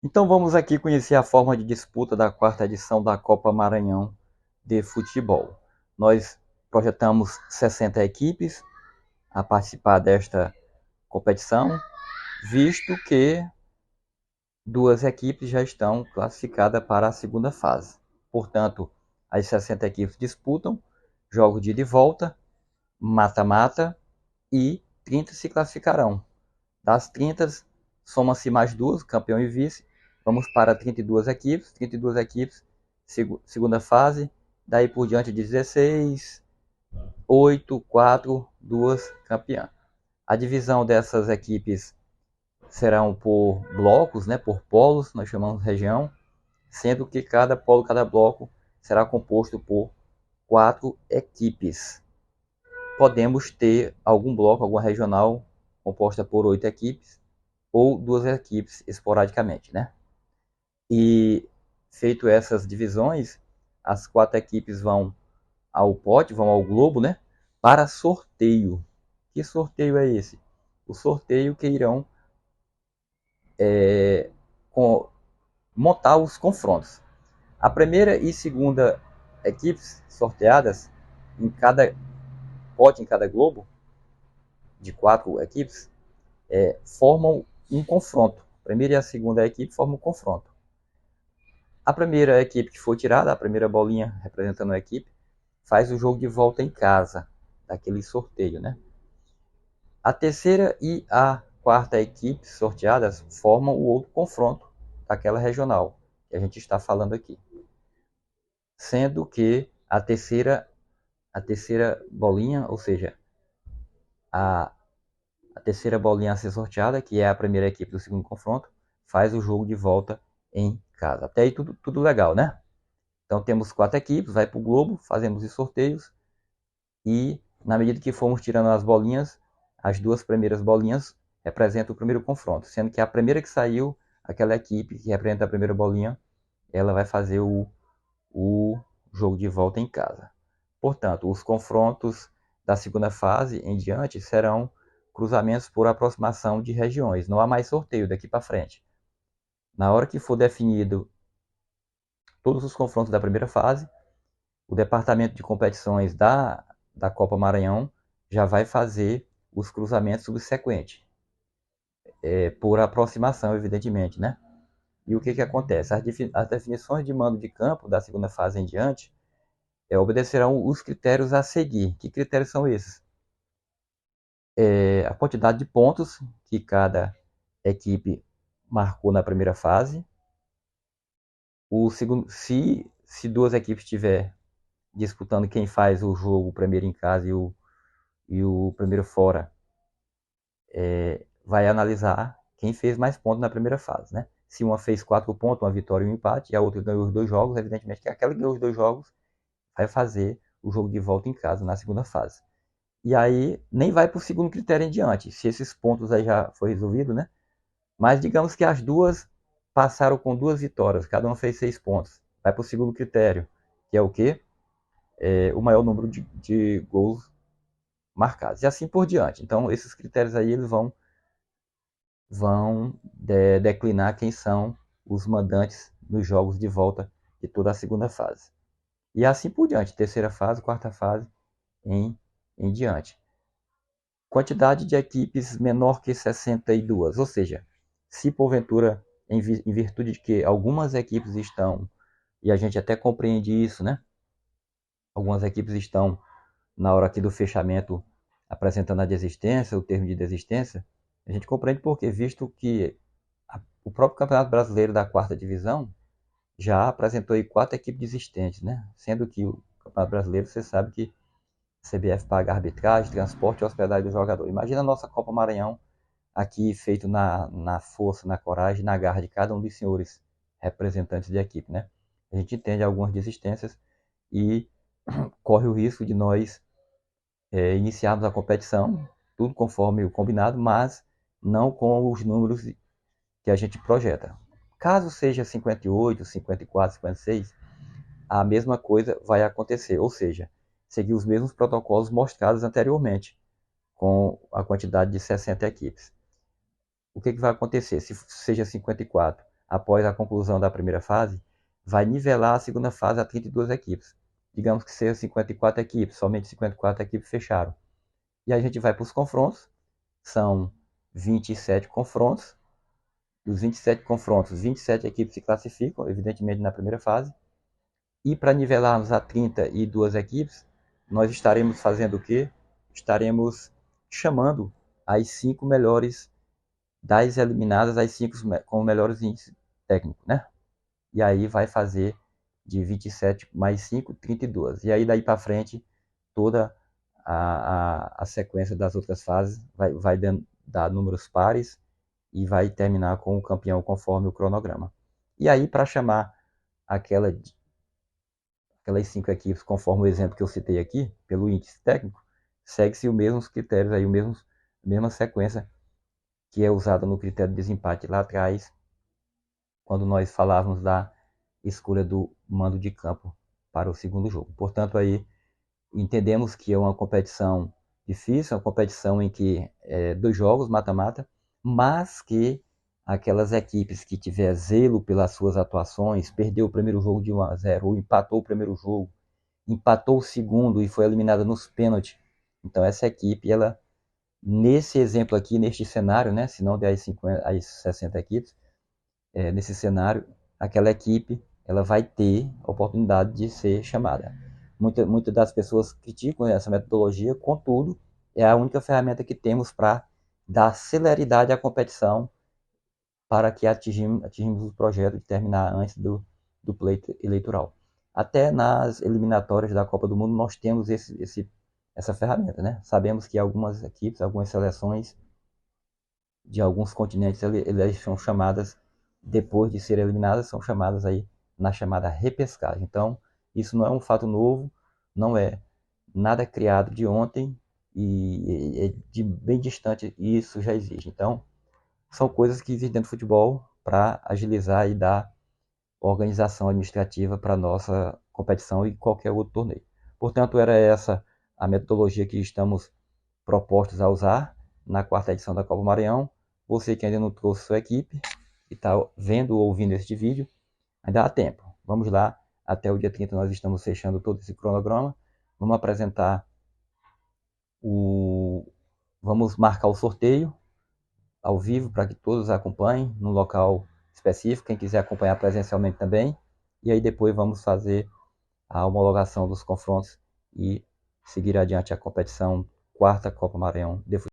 Então vamos aqui conhecer a forma de disputa da quarta edição da Copa Maranhão de Futebol. Nós projetamos 60 equipes a participar desta competição, visto que duas equipes já estão classificadas para a segunda fase. Portanto, as 60 equipes disputam jogos de ida e volta, mata-mata, e 30 se classificarão. Das 30, soma-se mais duas, campeão e vice. Vamos para 32 equipes. 32 equipes, segunda fase. Daí por diante, 16, 8, 4, 2 campeã. A divisão dessas equipes serão por blocos, né, por polos, nós chamamos de região, sendo que cada polo, cada bloco será composto por 4 equipes. Podemos ter algum bloco, alguma regional composta por 8 equipes, ou duas equipes esporadicamente, né? E feito essas divisões, as 4 equipes vão ao pote, vão ao globo, né? Para sorteio. Que sorteio é esse? O sorteio que irão com, montar os confrontos. A primeira e segunda equipes sorteadas em cada pote, em cada globo, de 4 equipes, formam um confronto. A primeira e a segunda equipe formam um confronto. A primeira equipe que for tirada, a primeira bolinha representando a equipe, faz o jogo de volta em casa, daquele sorteio, né? A terceira e a quarta equipe sorteadas formam o outro confronto daquela regional que a gente está falando aqui. Sendo que a terceira bolinha, ou seja, a, a terceira bolinha a ser sorteada, que é a primeira equipe do segundo confronto, faz o jogo de volta em casa. Até aí tudo legal, né? Então temos 4 equipes, vai para o globo, fazemos os sorteios e na medida que formos tirando as bolinhas, as duas primeiras bolinhas representam o primeiro confronto, sendo que a primeira que saiu, aquela equipe que representa a primeira bolinha, ela vai fazer o jogo de volta em casa. Portanto, os confrontos da segunda fase em diante serão cruzamentos por aproximação de regiões. Não há mais sorteio daqui para frente. Na hora que for definido todos os confrontos da primeira fase, o departamento de competições da Copa Maranhão já vai fazer os cruzamentos subsequentes, por aproximação, evidentemente, né? E o que acontece? As definições de mando de campo da segunda fase em diante obedecerão os critérios a seguir. Que critérios são esses? A quantidade de pontos que cada equipe marcou na primeira fase. O segundo, se duas equipes estiver disputando quem faz o jogo primeiro em casa e o primeiro fora, vai analisar quem fez mais pontos na primeira fase, né? Se uma fez 4 pontos, uma vitória e um empate, e a outra ganhou os 2 jogos, evidentemente que aquela que ganhou os 2 jogos vai fazer o jogo de volta em casa na segunda fase. E aí nem vai para o segundo critério em diante, se esses pontos aí já foi resolvido, né? Mas digamos que as duas passaram com 2 vitórias, cada uma fez 6 pontos. Vai para o segundo critério, que é o quê? O maior número de gols marcados. E assim por diante. Então, esses critérios aí eles vão declinar quem são os mandantes nos jogos de volta de toda a segunda fase. E assim por diante, terceira fase, quarta fase, em diante. Quantidade de equipes menor que 62, ou seja, se porventura, em virtude de que algumas equipes estão, e a gente até compreende isso, né? Algumas equipes estão, na hora aqui do fechamento, apresentando a desistência, o termo de desistência, a gente compreende porque, visto que o próprio Campeonato Brasileiro da quarta divisão já apresentou aí 4 equipes desistentes, né? Sendo que o Campeonato Brasileiro, você sabe que a CBF paga arbitragem, transporte e hospedagem do jogador. Imagina a nossa Copa Maranhão aqui feito na força, na coragem, na garra de cada um dos senhores representantes de equipe, né? A gente entende algumas desistências e corre o risco de nós iniciarmos a competição, tudo conforme o combinado, mas não com os números que a gente projeta. Caso seja 58, 54, 56, a mesma coisa vai acontecer, ou seja, seguir os mesmos protocolos mostrados anteriormente, com a quantidade de 60 equipes. O que vai acontecer? Se seja 54, após a conclusão da primeira fase, vai nivelar a segunda fase a 32 equipes. Digamos que sejam 54 equipes, somente 54 equipes fecharam. E aí a gente vai para os confrontos, são 27 confrontos. Dos 27 confrontos, 27 equipes se classificam, evidentemente na primeira fase. E para nivelarmos a 32 equipes, nós estaremos fazendo o quê? Estaremos chamando as 5 melhores das eliminadas, as 5 com melhores índices técnicos, né? E aí vai fazer de 27 mais 5, 32. E aí daí para frente, toda a sequência das outras fases vai dar números pares e vai terminar com o campeão conforme o cronograma. E aí, para chamar aquelas 5 equipes, conforme o exemplo que eu citei aqui, pelo índice técnico, segue-se os mesmos critérios, aí, a mesma sequência que é usada no critério de desempate lá atrás, quando nós falávamos da escolha do mando de campo para o segundo jogo. Portanto, aí entendemos que é uma competição difícil, uma competição em que 2 jogos, mata-mata, mas que aquelas equipes que tiver zelo pelas suas atuações, perdeu o primeiro jogo de 1-0, ou empatou o primeiro jogo, empatou o segundo e foi eliminada nos pênaltis. Então essa equipe, ela, nesse exemplo aqui, neste cenário, né, se não der as 60 equipes, nesse cenário, aquela equipe ela vai ter a oportunidade de ser chamada. Muitas das pessoas criticam essa metodologia, contudo, é a única ferramenta que temos para dar celeridade à competição para que atingimos o projeto de terminar antes do pleito eleitoral. Até nas eliminatórias da Copa do Mundo nós temos essa ferramenta, né? Sabemos que algumas equipes, algumas seleções de alguns continentes, elas são chamadas, depois de serem eliminadas, são chamadas aí na chamada repescagem. Então, isso não é um fato novo, não é nada criado de ontem e é de bem distante, e isso já existe. Então, são coisas que existem dentro do futebol para agilizar e dar organização administrativa para a nossa competição e qualquer outro torneio. Portanto, era essa a metodologia que estamos propostos a usar na 4ª edição da Copa Maranhão. Você que ainda não trouxe sua equipe e está vendo ou ouvindo este vídeo, ainda há tempo. Vamos lá, até o dia 30 nós estamos fechando todo esse cronograma. Vamos apresentar Vamos marcar o sorteio ao vivo para que todos acompanhem no local específico, quem quiser acompanhar presencialmente também. E aí depois vamos fazer a homologação dos confrontos e seguir adiante a competição 4ª Copa Maranhão de Futebol.